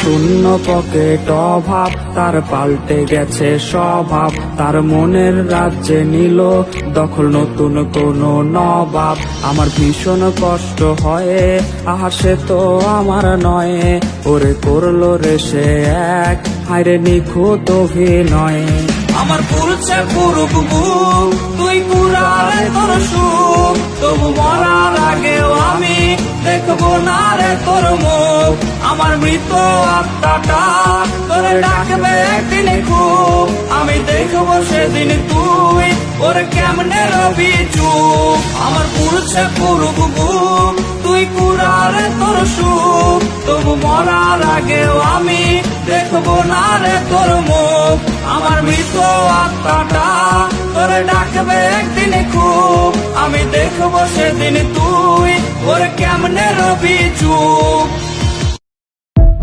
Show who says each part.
Speaker 1: শূন্য পকেট অভাব, তার পাল্টে গেছে স্বভাব। তার মনের রাজ্যে নিল দখল নতুন কোনো নবাব। আমার ভীষণ কষ্ট হয়, আহা সে তো আমার নয়। ওরে করলো রে সে এক, হায়রে নিখুঁত অভিনয়। আমার পুরছে পুরুক বুক, তুই পুরারে তোর সুখ। তবু মরার আগেও আমি দেখবো না রে তোর মুখ। আমার মৃত আত্মাটা তোরে ডাকবে একদিন খুব। আমি দেখবো সেদিন তুই ওরে কেমনে রবি চুপ। আমার পুরছে পুরুক বুক, তুই পুরারে তোর সুখ। তবু মরার আগেও আমি দেখবো না রে তোর মুখ। আমার মৃত আত্মাটা তোরে ডাকবে একদিন খুব। আমি দেখবো সেদিন তুই ওরে কেমনে রবি চুপ।